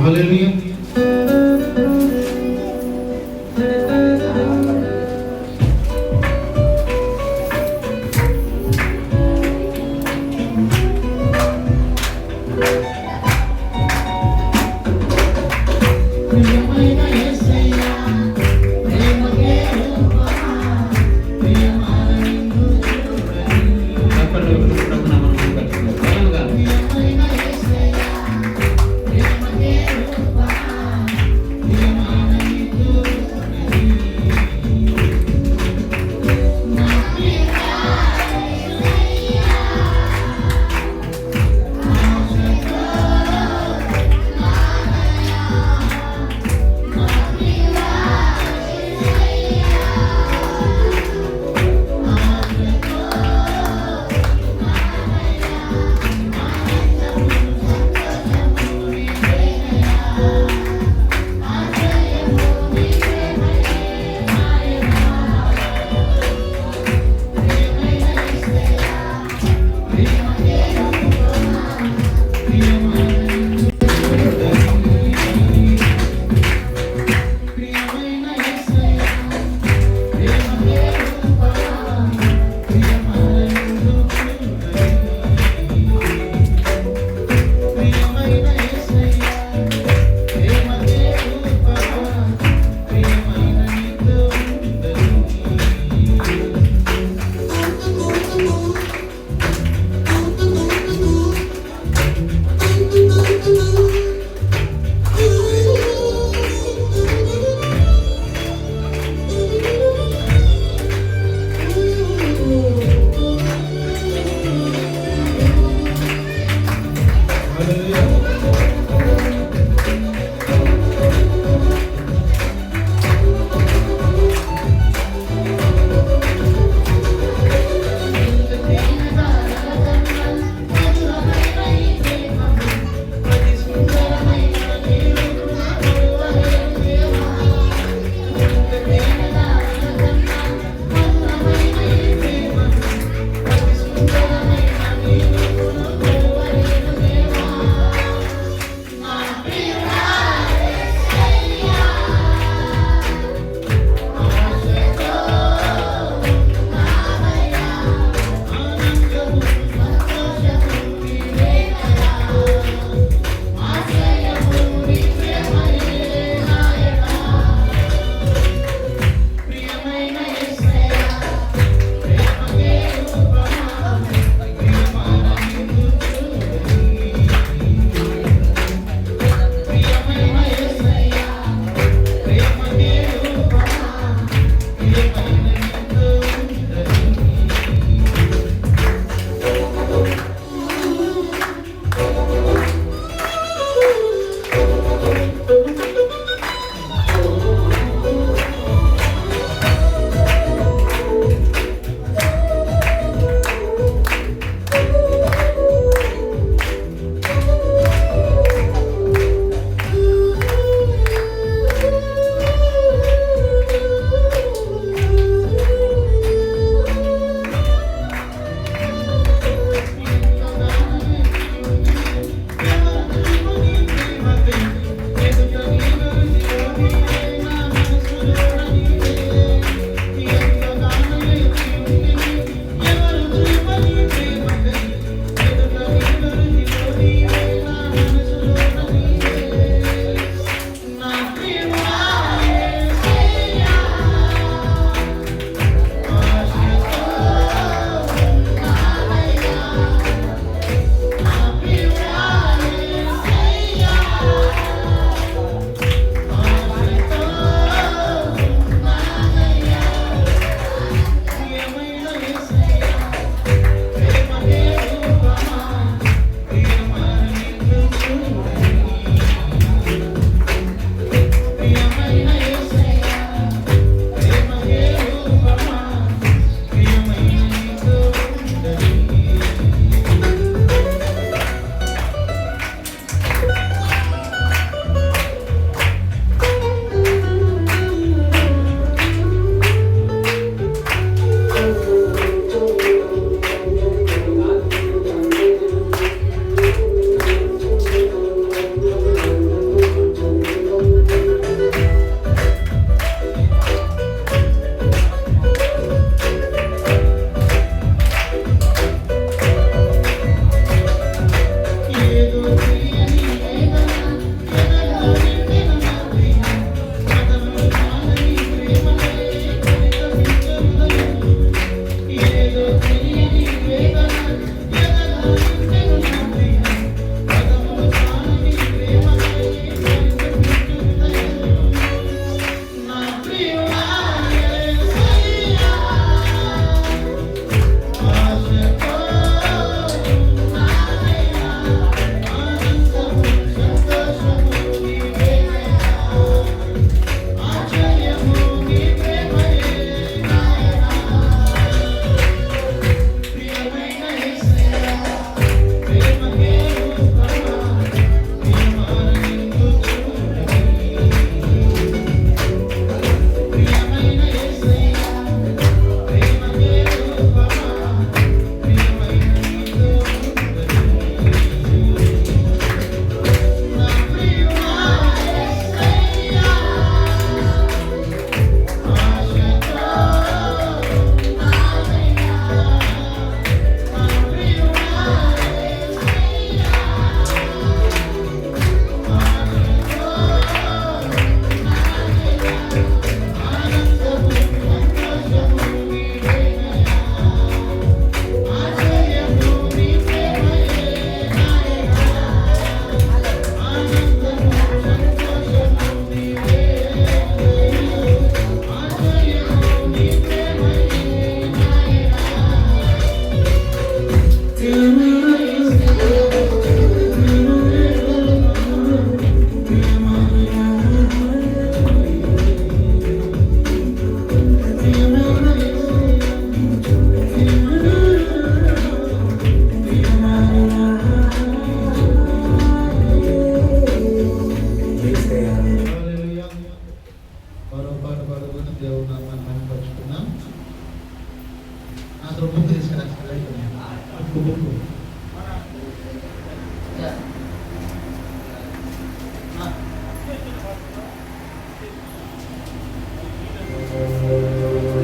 హల్లెలూయా.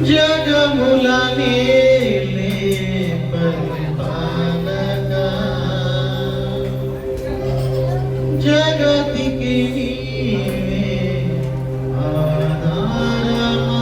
జగములనే జగతికి ఆధారమా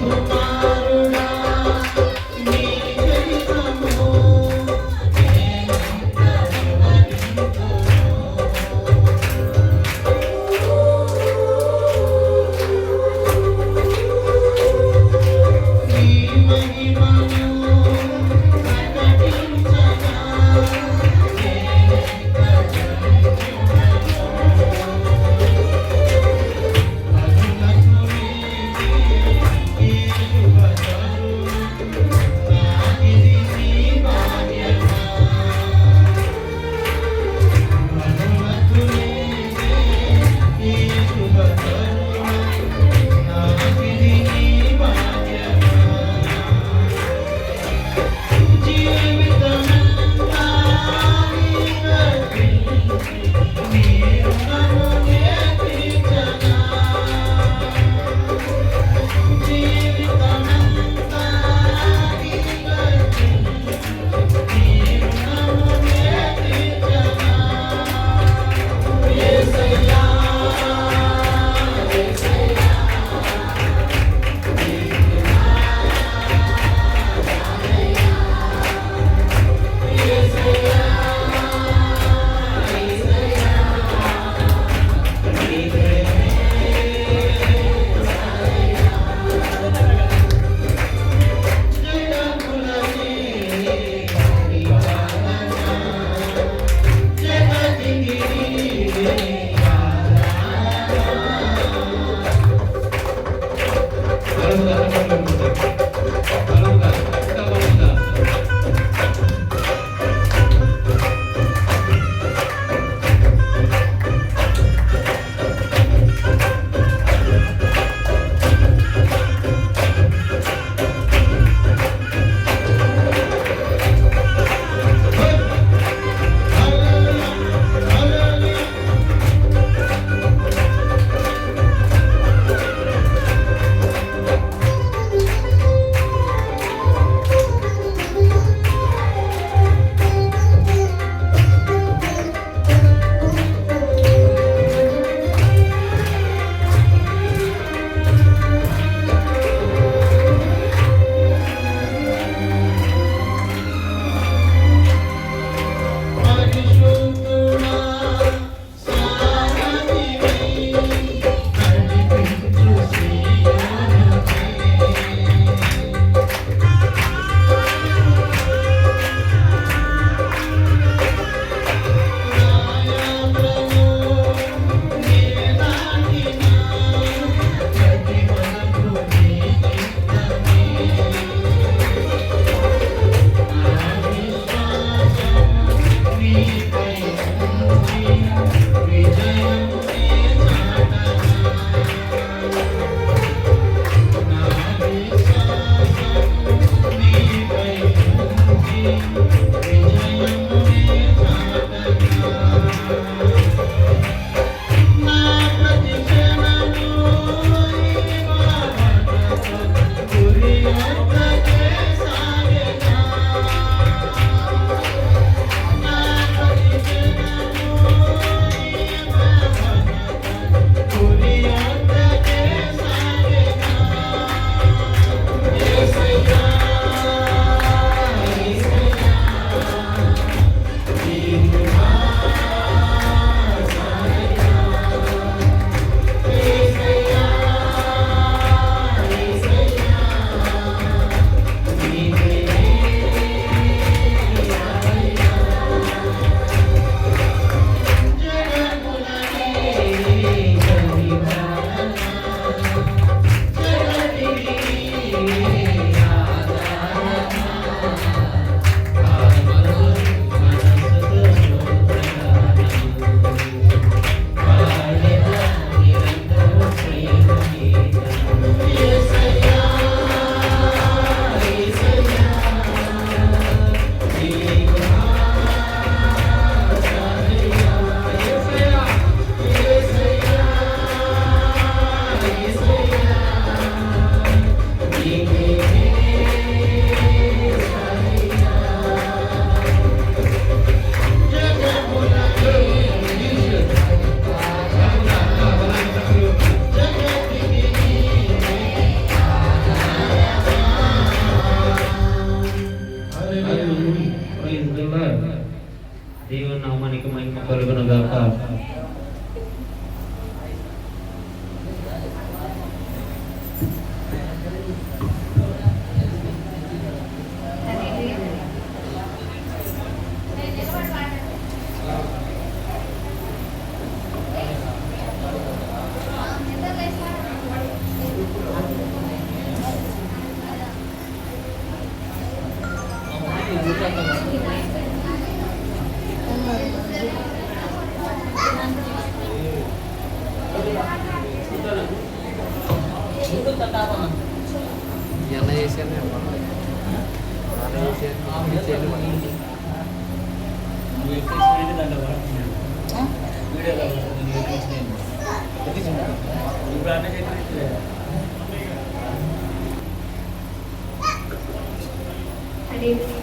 కుమారుడా నీ చరితము నేనెంత వివరింతును. నీ మహిమను ప్రకటించగా నేనెంత ధన్యుడను. మధులకు నీతి కలుగునుగాక. ఎంత చేశాను Thank you.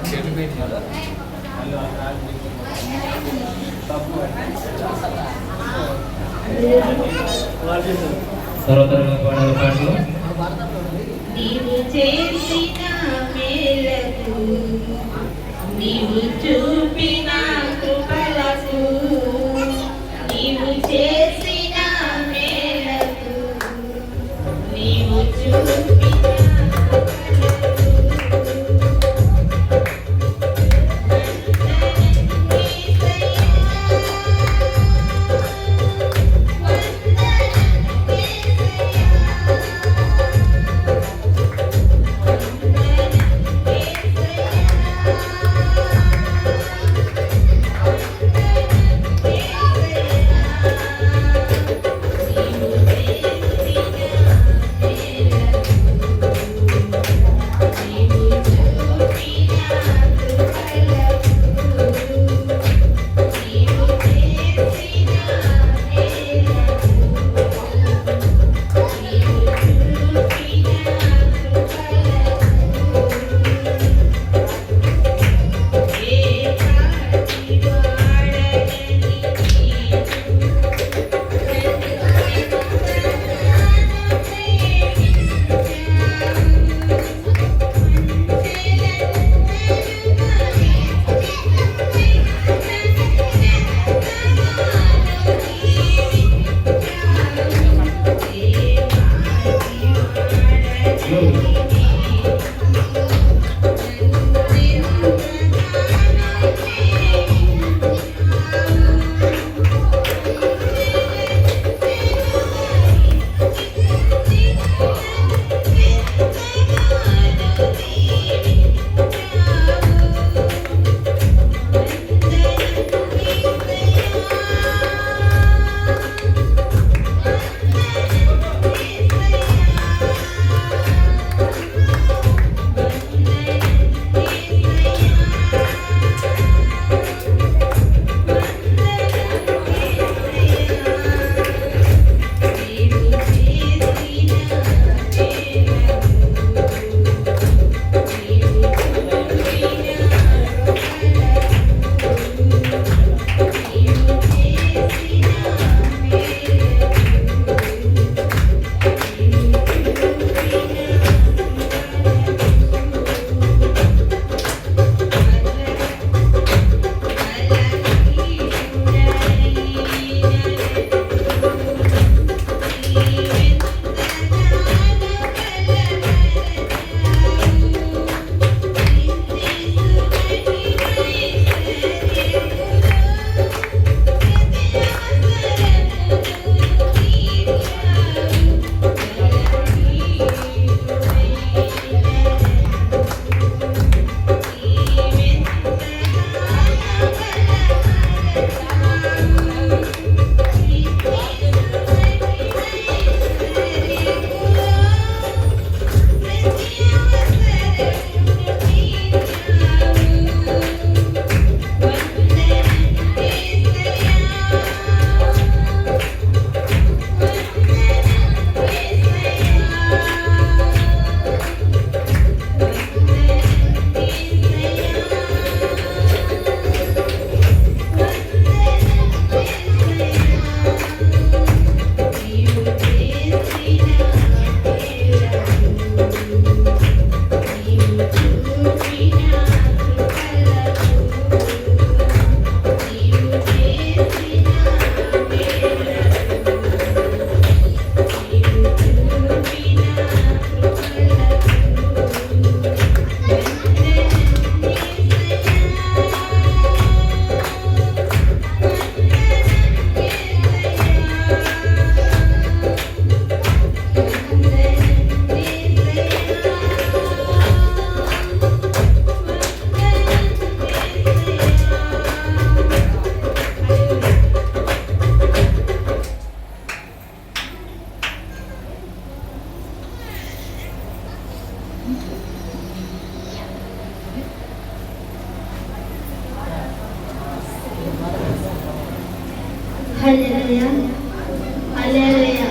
చెడిపోయింది కదా. తర్వాత పాటలు నీవు చేసిన మేలకు నీవు చూపిన కృపలకు నీవు చేసిన మేలకు నీవు చూపిన హల్లెలూయా హల్లెలూయా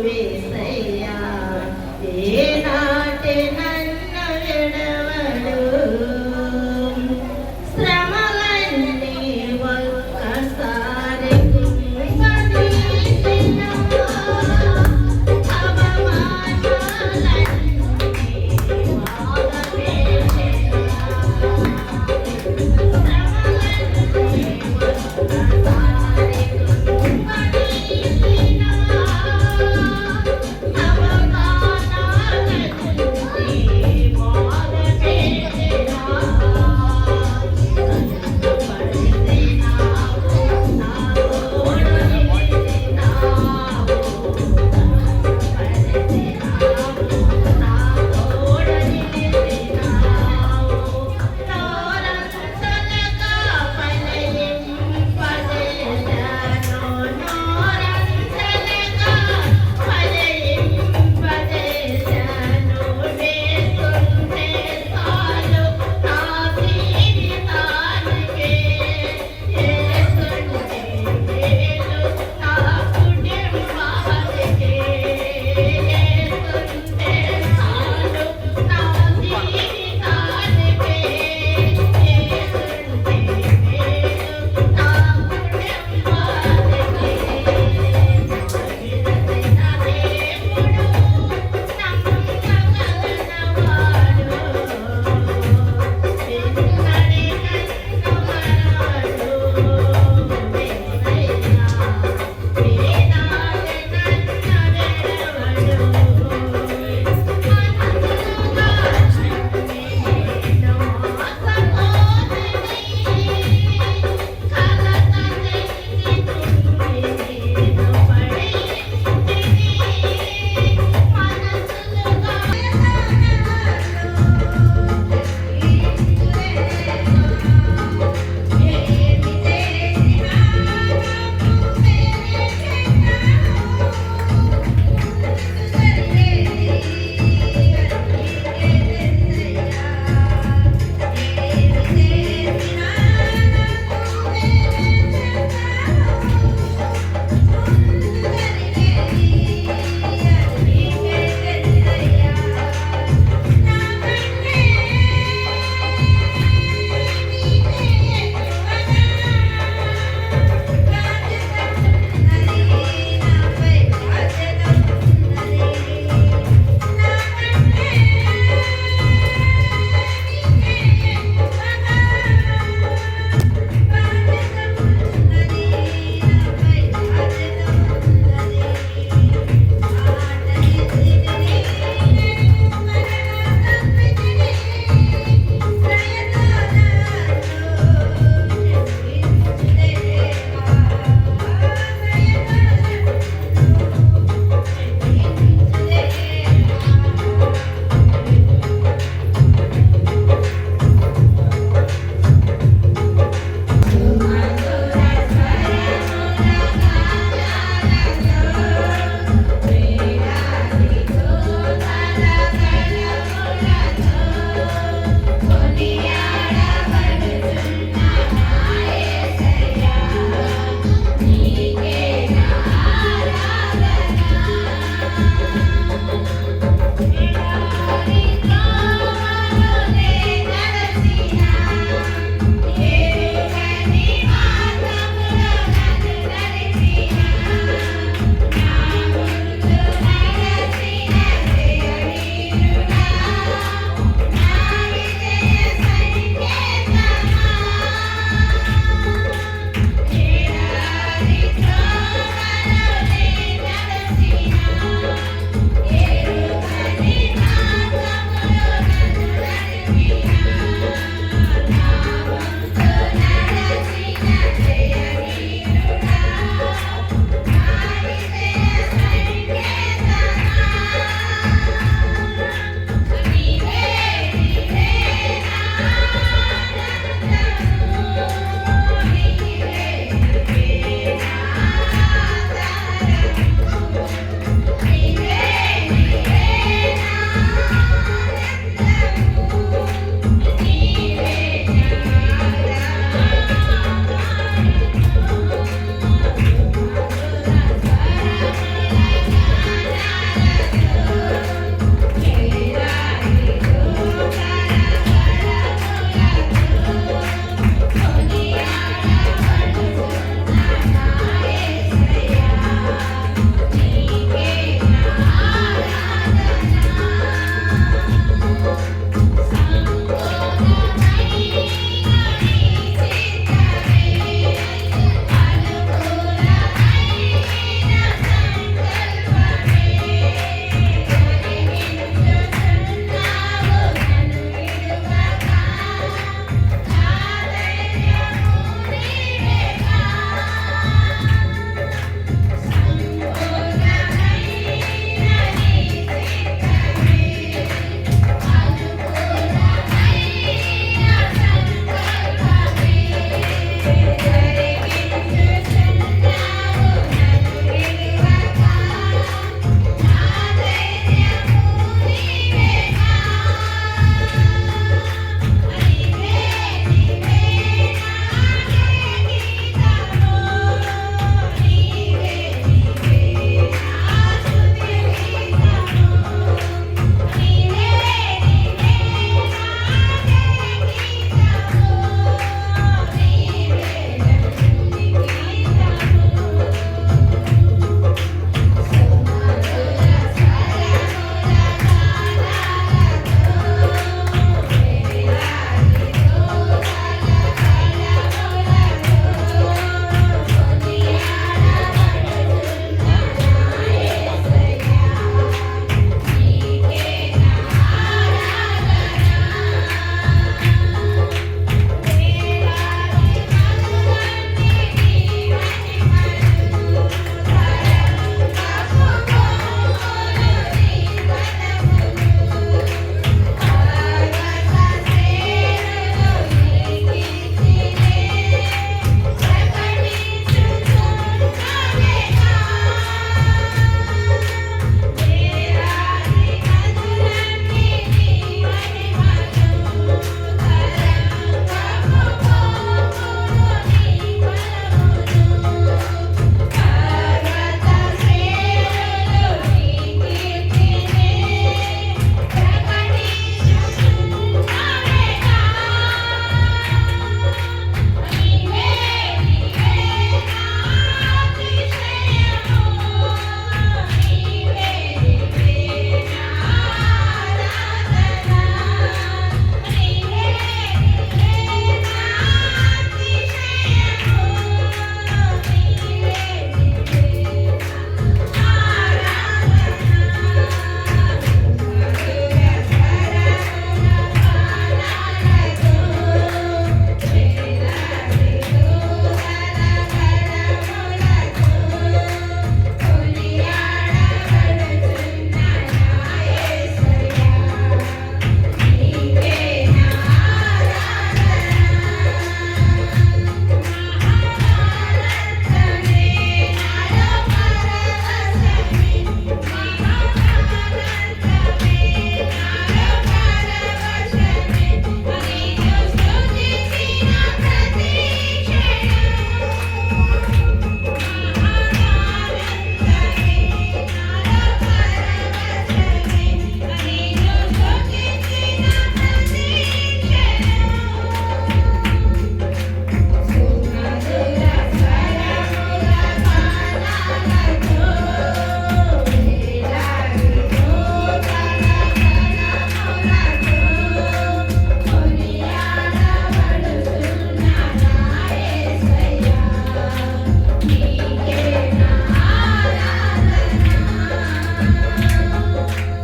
వేసయ్యా ఏనాటి నన్ను విడవడు శ్రమలన్నీ ఒక్కసారి కుంపదీసిన అవమానాలన్నీ బాధపెట్టెనా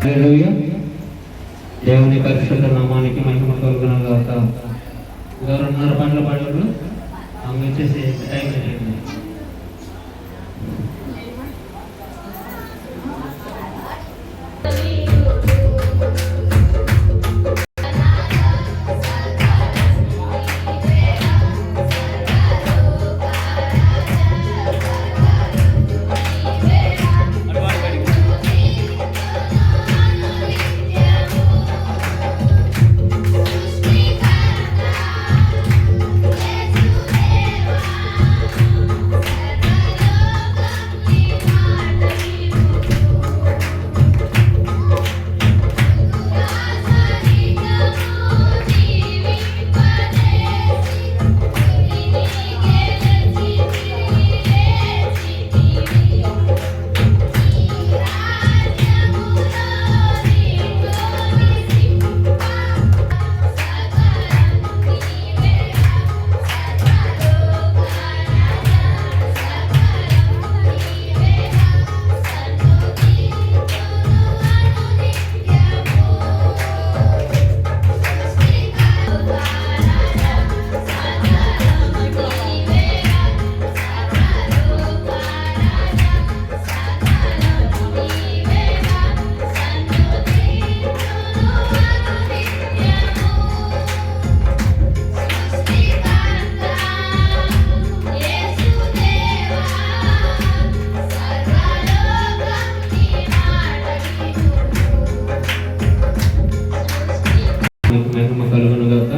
హల్లెలూయా. దేవుని పరిశుద్ధ నామానికి మహిమ కలుగును గాక. ఇంకా 2:30 పండ్ల పండుగలు ఆమె వచ్చేసి టైం అయిపోయింది. మహిమ కలుగును గాక.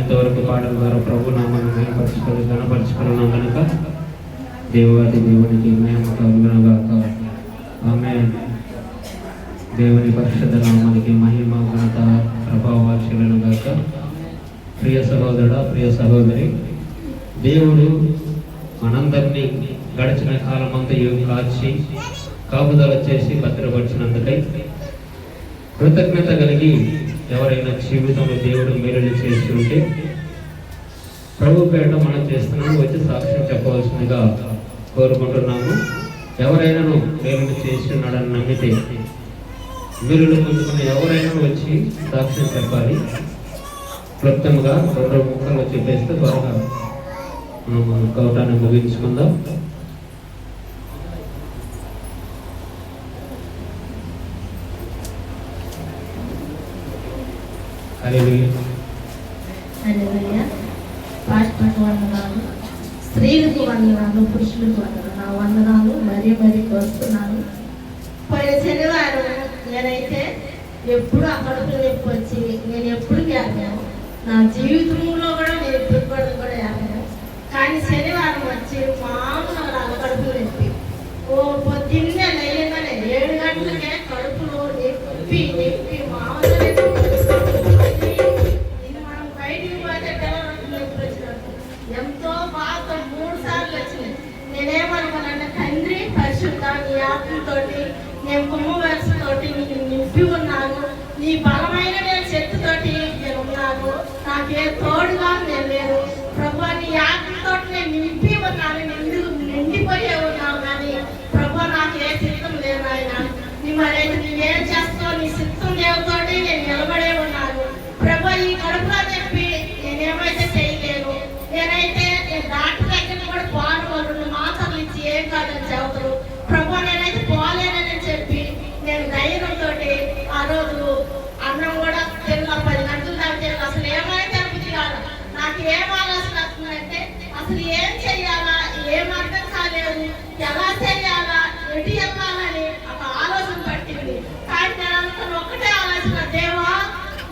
ఇంతవరకు పాటల ద్వారా ప్రభు నామాన్ని మహిమపరచుకొని ఘనపరచుకున్నాం కనుక దేవాది దేవునికి మహిమ కలుగును గాక. ఆమేన్. దేవుని పరిశుద్ధ నామానికి మహిమ ఘనత ప్రభావాలు చెల్లును గాక. ప్రియ సహోదరుడా, ప్రియ సహోదరి, దేవుడు మనందరినీ గడిచిన కాలమంతా కాచి కాపుదల చేసి భద్రపరిచినందుకై కృతజ్ఞత కలిగి ఎవరైనా జీవితంలో దేవుడు మేలు చేసి ఉంటే ప్రభు పేట మనం చేస్తున్నాము వచ్చి సాక్ష్యం చెప్పవలసిందిగా కోరుకుంటున్నాము. ఎవరైనాను మేలు చేసి ఉన్నాడని నమ్మితే మీరు పొందుకున్న ఎవరైనా వచ్చి సాక్ష్యం చెప్పాలి. క్లుప్తంగా 2 ముక్కలు చెప్పేస్తే త్వరగా మనం కౌటాన్ని ముగించుకుందాం. హల్లెలూయా. పాస్టర్కు వందనాలు, స్త్రీలకు వందనాలు, పురుషులకు వందనాలు. నా వందనాలు మరీ వస్తున్నాను. పోయిన శనివారం నేనైతే ఎప్పుడు ఆ కడుపులో నొప్పి వచ్చి నేను ఎప్పుడు వ్యాపారం నా జీవితంలో కూడా నేను ఎప్పుడు కూడా వ్యాపారం. కానీ శనివారం వచ్చి మామూలుగా నాకు కడుపులో నొప్పి. పొద్దున్నే లేయగానే 7 గంటలకే కడుపులో నొప్పి మామూలుగా ఎంతో బాధ 3 సార్లు వచ్చినాయి. నేనేమనుకున్నాను, తండ్రి పరిశుద్ధ నీ ఆత్మతోటి నేను కుమ్మవలసతోటి నీకు నింపి ఉన్నాను, నీ బలమైన నేను శక్తితోటి నేను ఉన్నాను, నాకే తోడుగా నేను లేను ప్రభు, నీ ఆత్మతోటి నేను నింపి ఉన్నాను, నిండిపోయే ఉన్నాను. కానీ ప్రభు నాకు ఏ సిద్ధం లేదు ఆయన. మరైతే నువ్వేం చేస్తావు, నీ సిద్ధం దేవుతోటి నేను నిలబడే ఉన్నాను ప్రభు. ఈ కడుపులో చెప్పి నేనేమైతే చేయలేను. నేనైతే డాక్టర్ దగ్గర కూడా పోను, వాళ్ళు మాత్రలు ఇచ్చి ఏం కాదని చెబుతారు ప్రభు. నేనైతే పోలేనని చెప్పి నేను ధైర్యంతో ఆ రోజు అన్నం కూడా తిన్నా. 10 గంటల దాకా తిన్నా. అసలు ఏమైతే అనిపించి కాదు. నాకు ఏం ఆలోచన వస్తుందంటే అసలు ఏం చెయ్యాలా, ఏం అర్థం కాలేదు, ఎలా చెయ్యాలా, ఎటు వెళ్ళాలని ఒక ఆలోచన పట్టింది. కానీ నేను అనుకున్న ఒకటే ఆలోచన, దేవా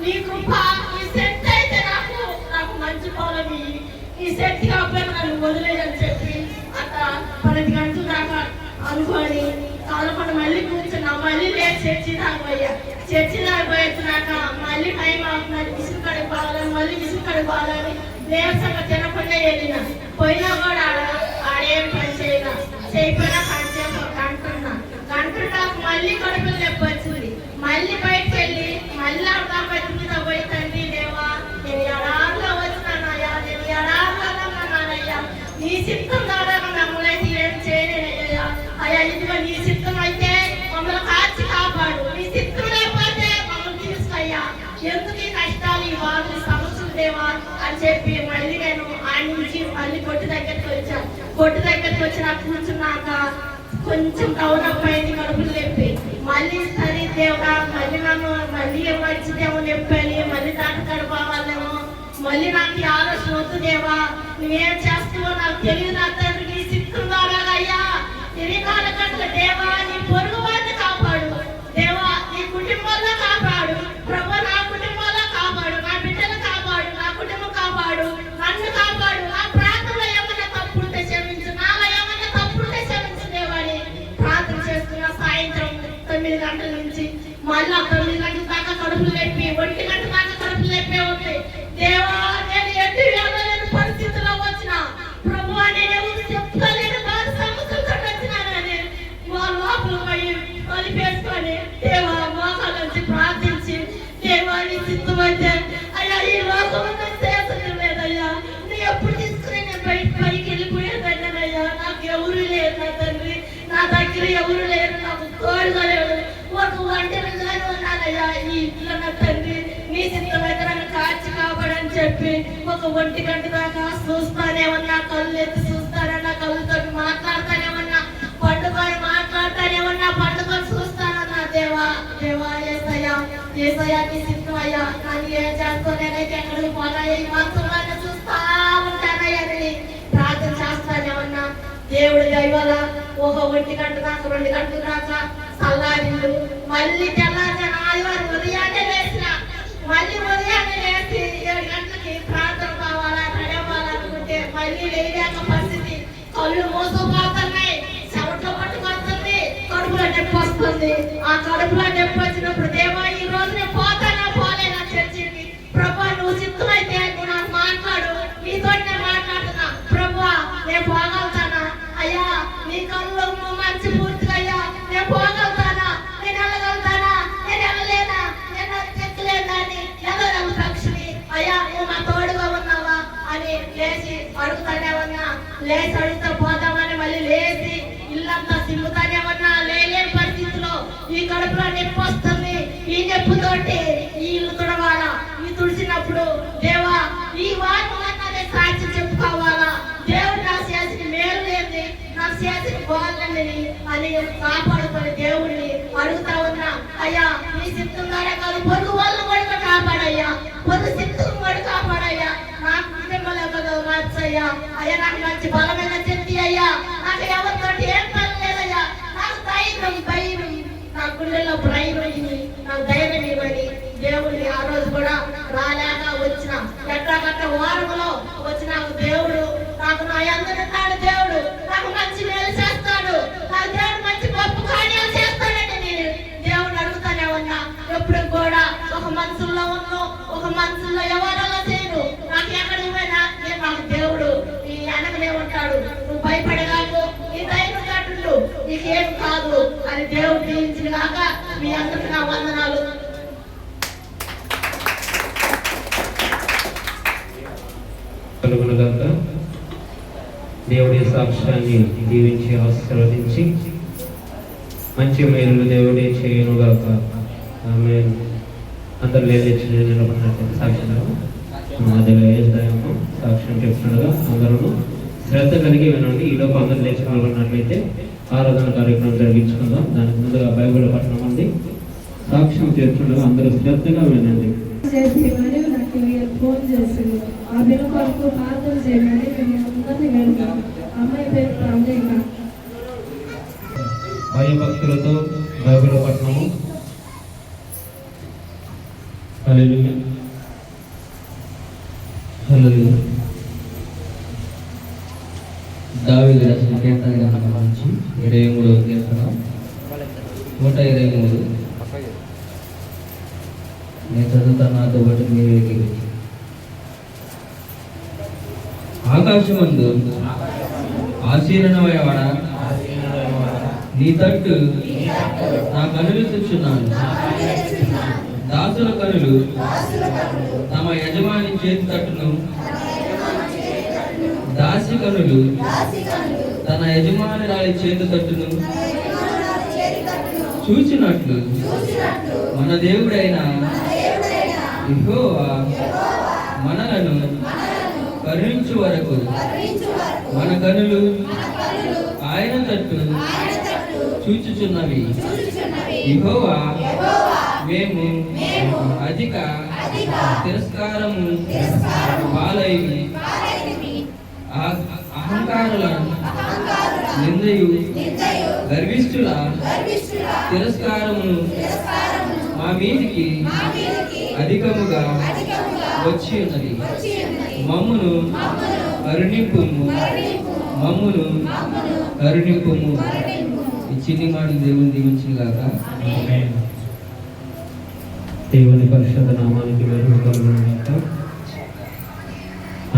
నీ కృప, నీ శక్తి అయితే నాకు మంచి పోలని, ఈ శక్తి కాబట్టి నన్ను వదిలేదని చెప్పి అట్లా 10 గంటల దాకా అనుకోని కాలపడి మళ్ళీ కూర్చున్నా. మళ్ళీ లేదు చర్చి దాకా పోయా. చర్చి దాకా పోయేసినాక మళ్ళీ టైం అవుతున్నది, విసుగు కడిగి పోవాలని, మళ్ళీ విసుగు కడిగి పోవాలని నీరసంగా తినకుండా వెళ్ళిన. పోయినా కూడా ఆడేం పని చేయకపోయినా గంటున్నా మళ్ళీ కడుపులు నొప్పి వచ్చింది. మళ్ళీ బయటకు వెళ్ళి మళ్ళీ అర్థం పెట్టుకుంటా పోయి, తండ్రి దేవా నేను ఎడారిలో వచ్చినానయ్యా, నేను ఎడారిలో ఉన్నానయ్యా, నీ చిత్తం ద్వారా మమ్మల్ని ఏం చేయలేనయ్యా. అయ్యా ఇదిగో నీ చిత్తం అయితే మమ్మల్ని కాచి కాపాడు. నీ చిత్తం లేకపోతే మమ్మల్ని తీసుకయ్యా. ఎందుకు ఈ కష్టాలు, ఈ బాధలు, సమస్యలు దేవా అని చెప్పి మళ్ళీ నేను ఆయన నుంచి మళ్ళీ కొట్టు దగ్గరికి వచ్చాను. కొట్టు దగ్గరికి వచ్చి నాకు కూర్చున్నాక కొంచెం డెవలప్ అయింది, కడుపులు నొప్పి. మళ్ళీ సరే దేవుడా, మళ్ళీ నన్ను మళ్ళీ వచ్చిదేమో నొప్పి అని మళ్ళీ డాక్టర్ పోవాలేమో, మళ్ళీ నాకు ఈ ఆలోచన వద్దు దేవా, నువ్వేం చేస్తావో నాకు తెలియదు. నా తండ్రి నీ చిత్తం ద్వారా అయ్యా 24 గంటల దేవా నీ పొరుగు వారిని కాపాడు. దేవా నీ కుటుంబంలో కాపాడు. ప్రభు నా కుటుంబంలో కాపాడు, నా బిడ్డలు కాపాడు, నా కుటుంబం కాపాడు, నన్ను కాపాడు. నా ప్రార్థనలో ఏమన్నా తప్పుంటే క్షమించు, నాలో ఏమన్నా తప్పుంటే క్షమించు దేవాని ప్రార్థన చేస్తున్న. సాయంత్రం 9 గంటల నుంచి మళ్ళా 9 గంటల దాకా కడుపులు నొప్పి, 1 గంట దాకా కడుపులు నొప్పి ఉంది. దేవా నేను ఎట్టి వెళ్ళలేని పరిస్థితిలో వచ్చిన ప్రభు నేను చెప్పుకోలేని బాధ సమస్యలతో వచ్చినానని మా లోపల పోయి కలిపేసుకొని దేవా మోకాల నుంచి ప్రార్థించి దేవా నీ చిత్తమైతే అయ్యా ఈ లోకంలో చేసడం లేదయ్యా, నీ ఎప్పుడు తీసుకుని నేను పైకి వెళ్ళిపోయేదయ్యా. నాకు ఎవరు లేరు నా తండ్రి, నా దగ్గర ఎవరు లేరు, నాకు తోడుగా లేరు, ఒక ఒంటరిగానే ఉన్నానయ్యా ఈ ఇంట్లో. నా తండ్రి నీ చిత్తమైతే నన్ను కాచి కాపాడని చెప్పి ఒక 1 గంట దాకా చూస్తానే ఉన్నా, కళ్ళు ఎత్తి చూస్తానన్నా, కళ్ళతో మాట్లాడతానే ఉన్నా, పండుకొని మాట్లాడతానే ఉన్నా, పండుకొని చూస్తానన్నా. దేవా దేవా ఏసయ్యా ఏసయ్యా నీ చిత్తమయ్యా, కానీ ఏం చేస్తా నేనైతే ఎక్కడికి పోనాయి ఈ మాత్రంగానే చూస్తా ఉంటానయ్యా అని ప్రార్థన చేస్తానే ఉన్నా. దేవుడు దయవల్ల ఒక 1 గంట దాకా 2 గంటల దాకా చల్లారిల్లు. మళ్ళీ తెల్లారిన ఆదివారం ఉదయాన్నే లేచిన, మళ్ళీ ఉదయాన్నే లేచి 7 గంటలకి ప్రార్థన కావాలా నడవాలనుకుంటే మళ్ళీ లేలేక పరిస్థితి, కళ్ళు మోసపోతున్నాయి, చెమటలు పట్టుకొస్తుంది, కడుపులో నొప్పి వస్తుంది. ఆ కడుపులో నొప్పి వచ్చినప్పుడు దేవా ఈ రోజు నేను పోతానా పోలేనా చర్చికి, ప్రభా నువ్వు చిత్తమైతే నువ్వు నాకు మాట్లాడు, నీతో నేను మాట్లాడుతున్నా ప్రభా, నేను పోగలుగుతానా అయ్యా, నీ కళ్ళు మంచి పూర్తిగా అయ్యా, నేను పోగలుగుతానా, నేను వెళ్ళగలుగుతానా, నేను వెళ్ళలేనా, నేను చెక్కలేనా అని ఎవరు పక్షిని అయ్యా నువ్వు నా తోడుగా ఉన్నావా అని లేచి అడుగుతానే ఉన్నా. లేచి అడుగుతా పోతామని మళ్ళీ లేచి ఇల్లంతా సిమ్ముతానే ఉన్నా. లేని పరిస్థితిలో ఈ కడుపులో నొప్పి వస్తుంది, ఈ నొప్పితోటి ఈ ఇల్లు తుడవాలా. ఈ తుడిచినప్పుడు దేవా ఈ వారం అన్నదే సాక్షి చెప్పుకోవాలా, దేవుడు నా చేసిన మేలు లేని నా చేసిన బాగుందని అని కాపాడుకొని దేవుడిని అడుగుతా ఉన్నా. అయ్యా నీ చిత్తం ద్వారా కాదు, పొరుగు వాళ్ళు కూడా కాపాడయ్యా, పొరుగు చిత్తం కూడా కాపాడయ్యా. నా కుటుంబంలో కదా మార్చయ్యా. అయ్యా నాకు మంచి బలమైన శక్తి అయ్యా, నాకు ఎవరితో ఏం పని లేదయ్యా, నాకు ధైర్యం భయం, నా గుండెల్లో భయం అయ్యింది, నాకు ధైర్యం ఇవ్వండి. దేవుడిని ఆ రోజు కూడా రాలేక వచ్చిన, ఎక్కడక్కడ వారంలో వచ్చిన దేవుడు నాకు నా అందరి నాడు దేవుడు నాకు మంచి మేలు చేస్తాడు, నా దేవుడు మంచి గొప్ప కార్యాలు చేస్తాడంటే నేను దేవుడు అడుగుతానే ఉన్నా. ఎప్పుడు కూడా ఒక మనసులో ఉన్ను, ఒక మనసులో ఎవరో చేయను, నాకు ఎక్కడికి పోయినా నేను నాకు దేవుడు ఈ వెనకనే ఉంటాడు, నువ్వు భయపడగాకు, నీ ధైర్యం కట్టు, నీకేం కాదు అని దేవుడు దీవించిన కాక మీ అందరికి నా వందనాలు. కలుగునుగాక. దేవుడి సాక్ష్యాన్ని దీవించి ఆశీర్వదించి మంచి మేలు దేవుడే చేయనుగాక. ఆమేన్. అందరూ లేచి నిలబడినట్లయితే సాక్ష్యంలో మాదేవము సాక్ష్యం చెప్తుండగా అందరూ శ్రద్ధ కలిగి వినండి. ఈలోపు అందరూ లేచి నిలబడినట్లయితే ఆరాధన కార్యక్రమం జరిగించుకుందాం. దానికి ముందుగా బైబిల్ పట్టణం ఉంది, సాక్ష్యం చేస్తుండగా అందరూ శ్రద్ధగా వినండి. నాకు ఫోన్ చేసింది, ఆ బిడ్డ కొరకు ప్రార్థన చేయమని మేము అందరినీ వెళ్తాం. అమ్మాయి పేరు ప్రాంతీక. భయభక్తులతో బైబిల్ పట్టణము. హల్లెలూయా హల్లెలూయా. దావీదు రాసిన కీర్తన గ్రంథం నుంచి 23వ కీర్తన 123. నేను చదువుతాను, నాతో పాటు మీరు ఏకీభవించండి. ఆకాశమందు ఆశీర్వదనమైనవాడా, నీ తట్టు నా కనులు చూచున్నాను. దాసుల కనులు తమ యజమాని చేతి తట్టును, దాసి కనులు తన యజమాని రాలి చేతి తట్టును చూచినట్లు మన దేవుడైన యెహోవా మనలను కరుణించు వరకు మన కనులు ఆయన తట్టు చూచుచున్నవి. యెహోవా మేము అధిక తిరస్కారము పాలైవి, అహంకారుల నిందయు గర్విష్ఠుల తిరస్కారమును మా మీదికి అధికముగా వచ్చి ఉన్నది. మమ్మును కరుణింపుము, మమ్మును కరుణింపుము. ఈ చిన్ని మాట దేవుని దీవించుగాక. ఆమేన్. దేవుని పరిశుద్ధ నామానికి మహిమ కలుగును గాక.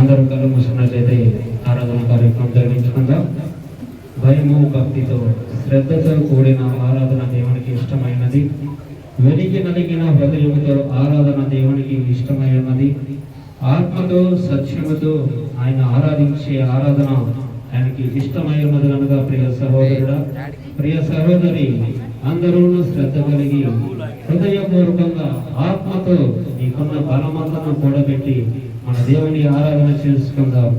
అందరూ కళ్ళు మూసుకున్నట్లయితే ఆరాధన కార్యక్రమం జరిగించుకుందాం. భయము భక్తితో శ్రద్ధతో కూడిన ఆరాధన దేవునికి ఇష్టమైనది. వెలిగి నలిగిన హృదయముతో ఆరాధన దేవునికి ఇష్టమైనది. ఆత్మతో సత్యముతో ఆయన ఆరాధించే ఆరాధన ఆయనకి ఇష్టమై ఉన్నది కనుక ప్రియ సహోదరుడా, ప్రియ సహోదరి, అందరూ శ్రద్ధ కలిగి హృదయపూర్వకంగా ఆత్మతో నీకున్న బలమంతను కూడబెట్టి మన దేవుని ఆరాధన చేసుకుందాం.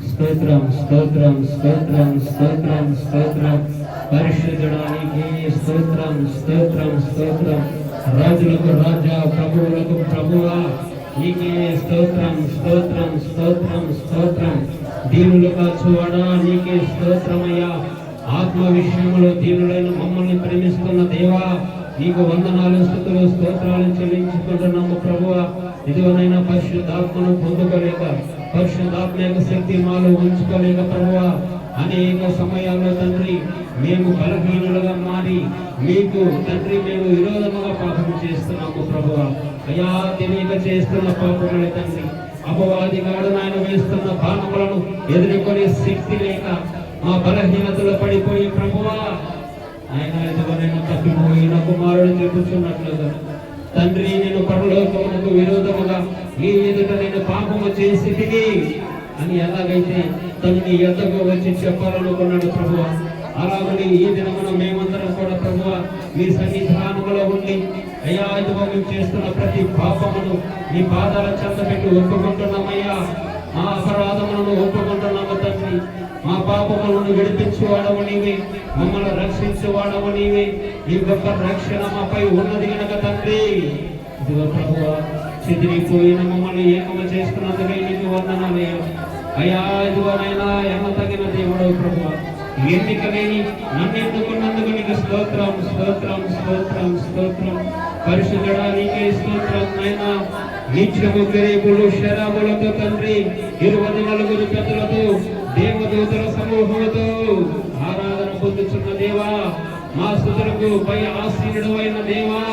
స్తోత్రం స్తోత్రం స్తోత్రం స్తోత్రం స్తోత్రం పరిశుద్ధుడానికి స్తోత్రం స్తోత్రం స్తోత్రం. రాజులకు రాజా, ప్రభువులకు ప్రభువా నీకే స్తోత్రం స్తోత్రం స్తోత్రం స్తోత్రం. దీనులుగా చూడా నీకే స్తోత్రమయ్యా. ఆత్మ విషయంలో దీనులైన మమ్మల్ని ప్రేమిస్తున్న దేవా నీకు వందనాలు, స్తుతులు, స్తోత్రాలు చెల్లించుకుంటున్నాము ప్రభువా. ఇదివనైనా పరిశుద్ధాత్మను పొందుకోలేక, పరిశుద్ధాత్మ యొక్క శక్తి మాలో ఉంచుకోలేక ప్రభువా అనేక సమయాల్లో తండ్రి మేము బలహీనులుగా మారి మీకు తండ్రి మేము విరోధముగా పాపం చేస్తున్నాము ప్రభువా. అయ్యా తెలియక చేస్తున్న పాపములే తండ్రి, అపవాదిగాడు నాయన వేస్తున్న బాణములను ఎదుర్కొనే శక్తి లేక మా బలహీనతలో పడిపోయి ప్రభువా ఆయన ఎదుగునైనా తప్పిపోయిన కుమారుడు చెప్పుచున్నట్లుగా తండ్రి నేను పరలోకమునకు విరోధముగా ఈ ఎదుట నేను పాపము చేసి తిని అని ఎలాగైతే తను నీ ఎద్దకు వచ్చి చెప్పాలనుకున్నాడు ప్రభువా, అలాగని ఈ దినమున మేమందరం కూడా ప్రభువా మీ సన్నిధానములో ఉండి అయ్యా ఇదిగో మేము చేస్తున్న ప్రతి పాపమును నీ పాదాల చెంత పెట్టి ఒప్పుకుంటున్నామయ్యా. మా అపరాధములను ఒప్పుకుంటున్నాము తండ్రి. మా పాపములను విడిపించువాడవు నీవే, మమ్మల్ని రక్షించువాడవు నీవే. ఈ గొప్ప రక్షణ మాపై ఉన్నది కనుక తండ్రి ఇదిగో ప్రభువా చెదిరిపోయిన మమ్మల్ని ఏకము చేసుకున్నందుకే నీకు వందనాలయ్యా. అయ్యా ఇదిగోనైనా ఎన్న తగిన దేవుడు ప్రభువా, ఎన్నిక లేని నన్ను ఎన్నుకున్నందుకు నీకు స్తోత్రం స్తోత్రం స్తోత్రం స్తోత్రం. పరిశుద్ధుడా నీకే స్తోత్రం నైనా. నిత్యము గిరీపులు శరాబులతో తండ్రి 24 పెద్దలతో దేవదూతల సమూహముతో ఆరాధన పొందుచున్న దేవా, మా స్తుతులకు పై ఆసీనుడు అయిన దేవా,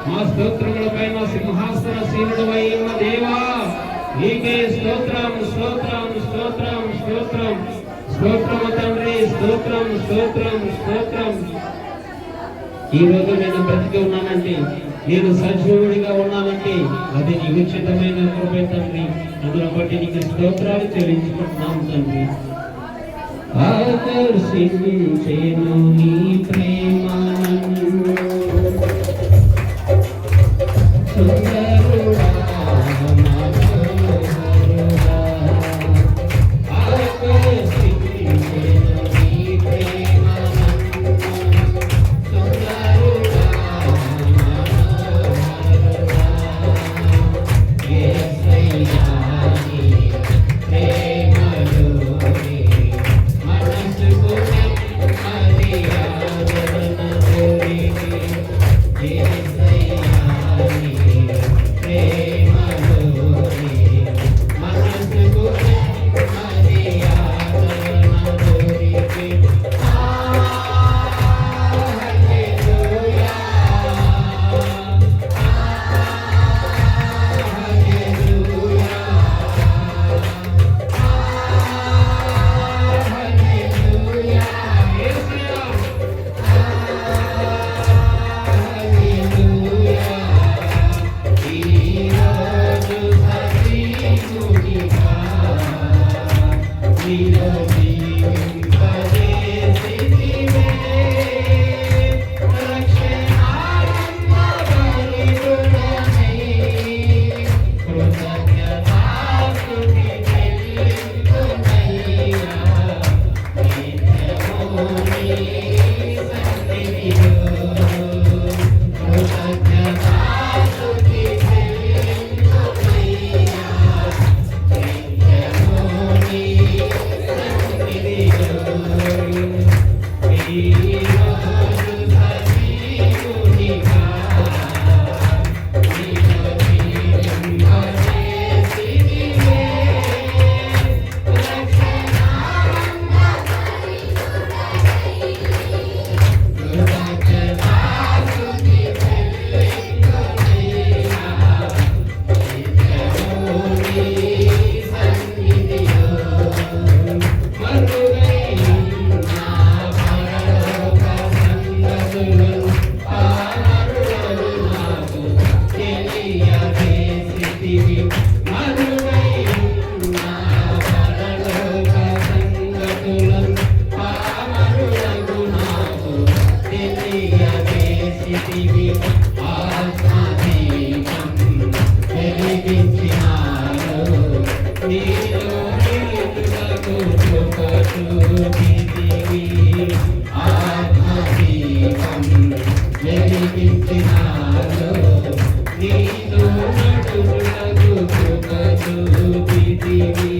మా స్తోత్రముల పైన సింహాసనశీనుడు అయిన దేవా నీకే స్తోత్రం స్తోత్రం స్తోత్రం స్తోత్రం స్తోత్రము తండ్రి. స్తోత్రం స్తోత్రం స్తోత్రం. ఈ రోజు నేను బ్రతికి ఉన్నానంటే, నేను సజీవుడిగా ఉన్నానంటే అది నీ ఉచితమైన కృపే తండ్రి. అందులో బట్టి నీకు స్తోత్రాలు చెల్లించుకుంటున్నాం తండ్రి. ఆకర్షించేను నీ ప్రేమ సుందరుడా మనసు స్థితివి ఆత్మదీపం వెలిగించినారు నీలో నిలుటకు కృప చూపితివి ఆత్మదీపం వెలిగించినారు నీలో నడుటకు కృప చూపితివి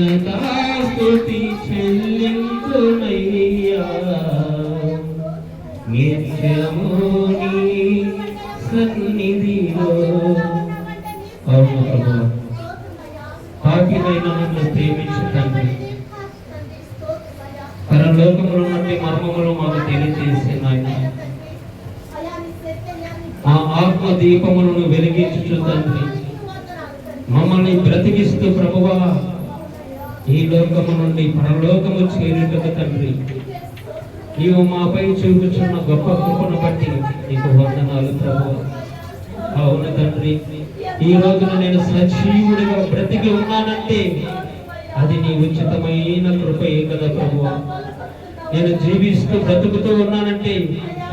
కృతజ్ఞతాస్తుతి చెల్లింతునయ్యా నిత్యము నీ సన్నిధిలో. అవును ప్రభువా, పాపినైన నన్ను ప్రేమించు తండ్రి, పరలోకములో నుండి మర్మములు మాకు తెలియజేసి నాయన ఆత్మ దీపములను వెలిగించుచు తండ్రి మమ్మల్ని బ్రతికిస్తూ ప్రభువా ఈ లోకము నుండి పరలోకము చేరుటకు తండ్రి నీవు మాపై చూపుచున్న గొప్ప కృపను బట్టి నీకు వందనాలు ప్రభువా. అవును తండ్రి, ఈ రోజున నేను సజీవుడిగా బ్రతికి ఉన్నానంటే అది నీ ఉచితమైన కృపయే కదా ప్రభువా. నేను జీవిస్తూ బ్రతుకుతూ ఉన్నానంటే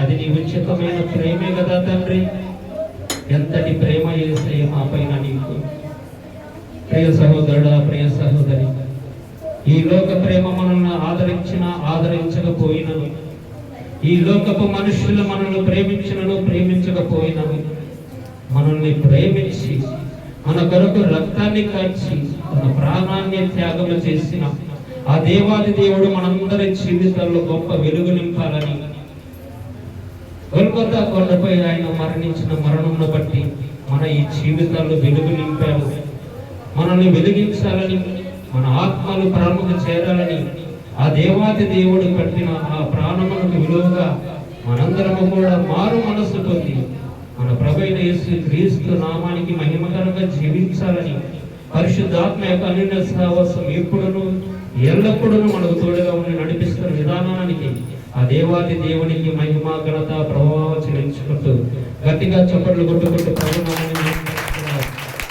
అది నీ ఉచితమైన ప్రేమే కదా తండ్రి. ఎంతటి ప్రేమ యేసయ్య మా పైన నీకు. ప్రియ సహోదరుడా, ప్రియ సహోదరి, ఈ లోక ప్రేమ మనల్ని ఆదరించినా ఆదరించకపోయినను, ఈ లోకపు మనుషులు మనల్ని ప్రేమించినను ప్రేమించకపోయినను, మనల్ని ప్రేమించి మన కొరకు రక్తాన్ని కాచి తన ప్రాణాన్ని త్యాగము చేసిన ఆ దేవాది దేవుడు మనందరి జీవితాల్లో గొప్ప వెలుగు నింపాలని గొల్గొతా కొండపై ఆయన మరణించిన మరణంను బట్టి మన ఈ జీవితాల్లో వెలుగు నింపాడు. మనల్ని వెలిగించాలని, మన ఆత్మలు ప్రాణముకు చేరాలని ఆ దేవాది దేవుడు కట్టిన ఆ ప్రాణములకు విలువగా మనందరము కూడా మారు మనస్సు పొంది మన ప్రభువైన యేసు క్రీస్తు నామానికి మహిమకరంగా జీవించాలని పరిశుద్ధాత్మ యొక్క అన్యోన్య సహవాసం ఎప్పుడును ఎల్లప్పుడూ మనకు తోడుగా ఉండి నడిపిస్తున్న విధానానికి ఆ దేవాది దేవునికి మహిమ ఘనత ప్రభావం చెల్లించుకుంటూ గట్టిగా చప్పట్లు కొట్టుకుంటూ ప్రభునామాన్ని మహిమపరుస్తున్నారు.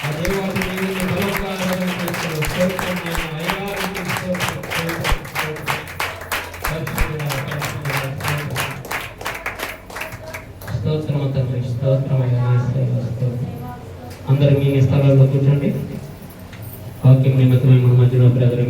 ఆ దేవాది దేవుని బలంగా ఆరాధన చేస్తున్నారు. స్తోత్రం నాయనా, అయ్యా నీకు స్తోత్రం, స్తోత్రం, స్తోత్రం. పరిశుద్ధుడా, పరిశుద్ధుడా, స్తోత్రం. స్తోత్రం తండ్రి, స్తోత్రమయ్యా, యేసయ్యా, స్తోత్రం. అందరూ మీ స్థలాల్లో కూర్చోండి. వాక్యం నిమిత్తమై మన మధ్యలో బ్రదర్